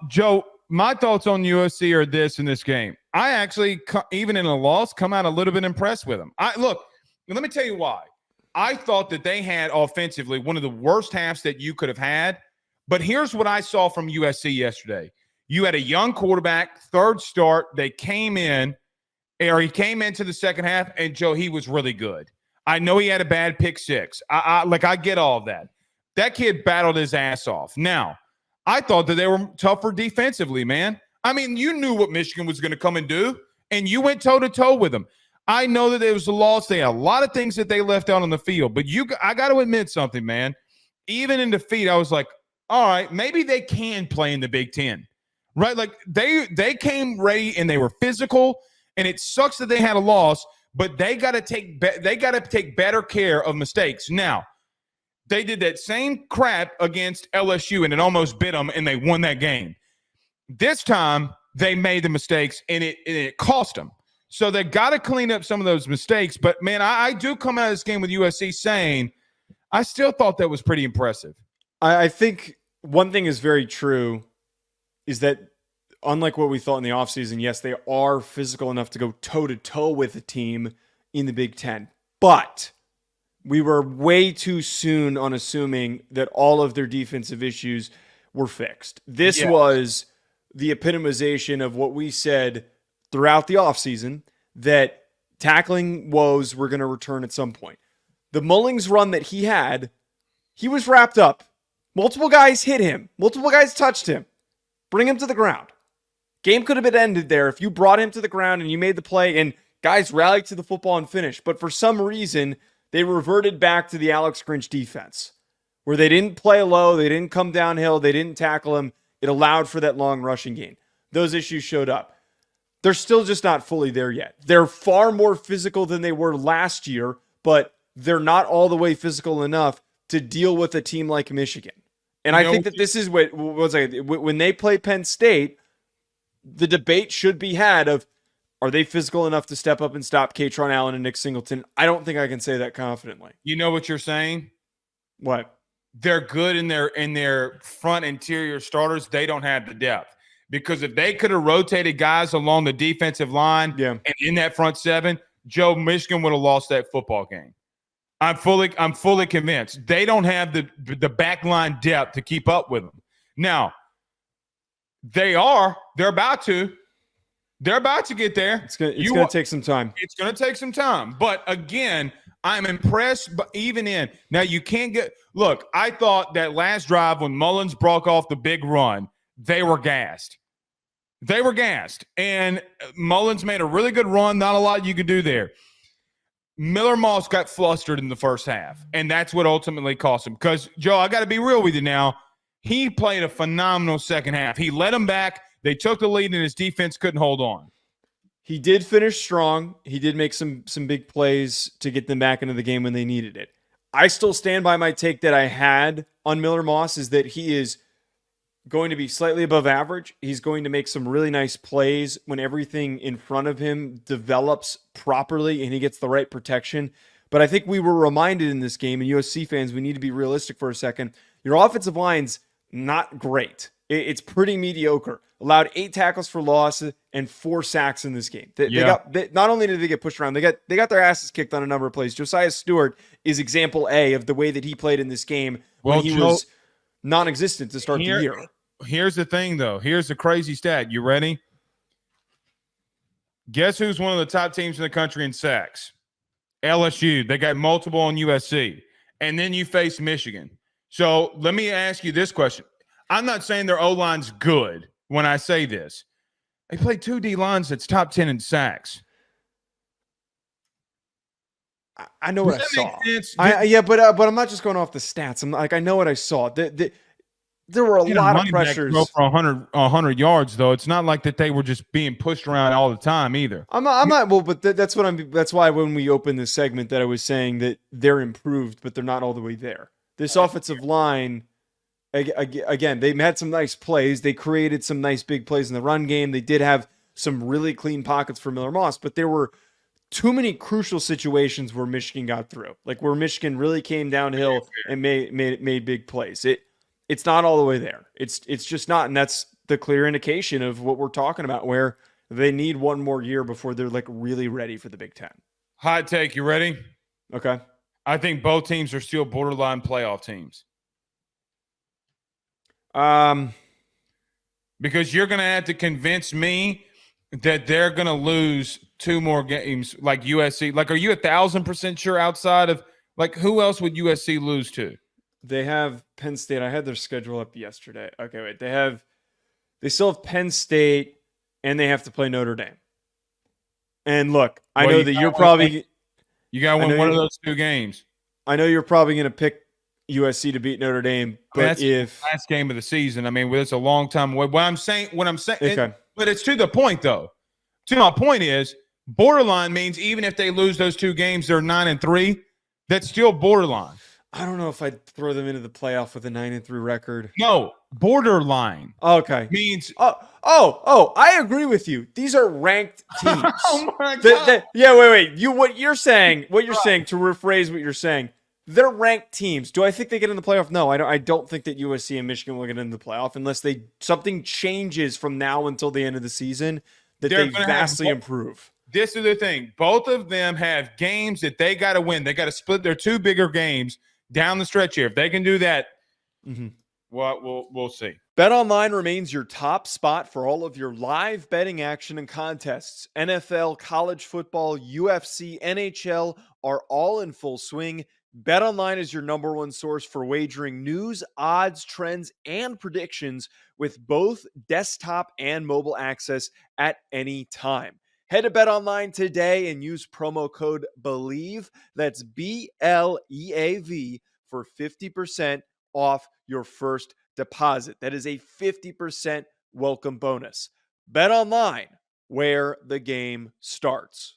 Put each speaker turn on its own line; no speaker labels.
Joe, my thoughts on USC are this in this game. I actually, even in a loss, come out a little bit impressed with them. Look, let me tell you why. I thought that they had offensively one of the worst halves that you could have had. But here's what I saw from USC yesterday. You had a young quarterback, third start. They came in, or he came into the second half, and Joe, he was really good. I know he had a bad pick six. I get all of that. That kid battled his ass off. Now, I thought that they were tougher defensively, man. I mean, you knew what Michigan was going to come and do, and you went toe-to-toe with them. I know that it was a loss. They had a lot of things that they left out on the field, but I got to admit something, man. Even in defeat, I was like, all right, maybe they can play in the Big Ten, right? Like they came ready and they were physical, and it sucks that they had a loss, but they got to take better care of mistakes. Now, they did that same crap against LSU, and it almost bit them, and they won that game. This time, they made the mistakes, and it cost them. So they got to clean up some of those mistakes. But, man, I do come out of this game with USC saying I still thought that was pretty impressive.
I think one thing is very true is that unlike what we thought in the offseason, yes, they are physical enough to go toe-to-toe with a team in the Big Ten. But we were way too soon on assuming that all of their defensive issues were fixed. This was the epitomization of what we said throughout the offseason, that tackling woes were going to return at some point. The Mullings run that he had, he was wrapped up. Multiple guys hit him. Multiple guys touched him. Bring him to the ground. Game could have been ended there if you brought him to the ground and you made the play and guys rallied to the football and finished. But for some reason, they reverted back to the Alex Grinch defense, where they didn't play low, they didn't come downhill, they didn't tackle him. It allowed for that long rushing gain. Those issues showed up. They're still just not fully there yet. They're far more physical than they were last year, but they're not all the way physical enough to deal with a team like Michigan. And I think that this is when they play Penn State, the debate should be had of, are they physical enough to step up and stop Katron Allen and Nick Singleton? I don't think I can say that confidently.
You know what you're saying?
What?
They're good in their front interior starters. They don't have the depth. Because if they could have rotated guys along the defensive line and in that front seven, Joe, Michigan would have lost that football game. I'm fully convinced. They don't have the back line depth to keep up with them. Now, they're about to. They're about to get there.
It's going to take some time.
It's going to take some time. But again, I'm impressed. But now you can't get – look, I thought that last drive when Mullins broke off the big run, they were gassed. They were gassed. And Mullins made a really good run. Not a lot you could do there. Miller Moss got flustered in the first half, and that's what ultimately cost him. Because, Joe, I got to be real with you now. He played a phenomenal second half. He led them back. They took the lead, and his defense couldn't hold on.
He did finish strong. He did make some big plays to get them back into the game when they needed it. I still stand by my take that I had on Miller Moss, is that he is going to be slightly above average. He's going to make some really nice plays when everything in front of him develops properly and he gets the right protection. But I think we were reminded in this game, and USC fans, we need to be realistic for a second. Your offensive line's not great. It's pretty mediocre. Allowed 8 tackles for loss and 4 sacks in this game. Not only did they get pushed around, they got their asses kicked on a number of plays. Josiah Stewart is example A of the way that he played in this game when he was non-existent to start the year.
Here's the thing, though. Here's the crazy stat. You ready? Guess who's one of the top teams in the country in sacks? LSU. They got multiple on USC. And then you face Michigan. So let me ask you this question. I'm not saying their O-line's good when I say this. They play 2 D-lines that's top 10 in sacks.
I know what I saw. But I'm not just going off the stats. I know what I saw. There were a lot of pressures.
Go for 100 yards, though. It's not like that they were just being pushed around all the time either.
I'm not. Well, but that's why when we opened this segment that I was saying that they're improved, but they're not all the way there. This offensive line, again, they had some nice plays. They created some nice big plays in the run game. They did have some really clean pockets for Miller Moss, but there were too many crucial situations where Michigan got through, like where Michigan really came downhill and made big plays. It's not all the way there. It's just not, and that's the clear indication of what we're talking about, where they need one more year before they're like really ready for the Big Ten.
Hot take. You ready?
Okay.
I think both teams are still borderline playoff teams. Because you're going to have to convince me that they're going to lose 2 more games like USC. Like, are you 1,000% sure outside of, like, who else would USC lose to?
They have Penn State. I had their schedule up yesterday. Okay, wait. They still have Penn State, and they have to play Notre Dame. And look, I know that you're probably –
you got to win one of those 2 games.
I know you're probably going to pick USC to beat Notre Dame, but
that's the last game of the season. I mean, it's a long time away. What I'm saying,
okay.
But it's to the point, though. To my point is, borderline means even if they lose those 2 games, they're 9-3. That's still borderline.
I don't know if I'd throw them into the playoff with a 9-3 record.
No, borderline.
Okay.
Means
I agree with you. These are ranked teams.
Oh my God.
Wait. What you're saying to rephrase what you're saying. They're ranked teams. Do I think they get in the playoff? No, I don't think that USC and Michigan will get in the playoff unless something changes from now until the end of the season that they vastly improve.
This is the thing. Both of them have games that they got to win. They got to split their 2 bigger games down the stretch here. If they can do that, well, we'll see.
BetOnline remains your top spot for all of your live betting action and contests. NFL, college football, UFC, NHL are all in full swing. BetOnline is your number one source for wagering news, odds, trends, and predictions with both desktop and mobile access at any time. Head to BetOnline today and use promo code BELIEVE, that's BLEAV, for 50% off your first deposit. That is a 50% welcome bonus. BetOnline, where the game starts.